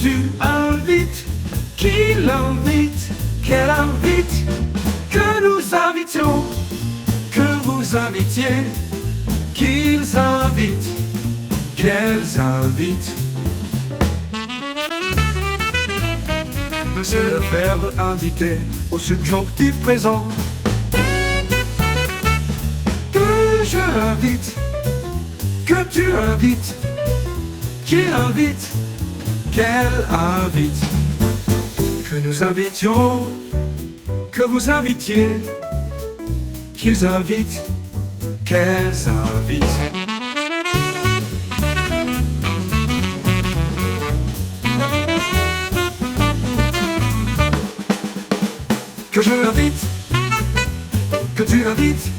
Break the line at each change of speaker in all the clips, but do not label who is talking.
tu invites, qu'il invite, qu'elle invite, que nous invitions, que vous invitiez, qu'ils invitent, qu'elles invitent. C'est le verbe inviter au subjonctif présent. Que je invite, que tu invites, qu'il invite, qu'elle invite, que nous invitions, que vous invitiez, qu'ils invitent, qu'elles invitent. Que je invite, que tu invites,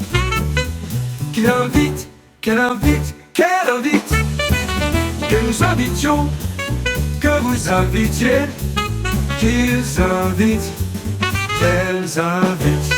qu'il invite, qu'elle invite, qu'elle invite, que nous invitions, que vous invitiez, qu'ils invitent, qu'elles invitent.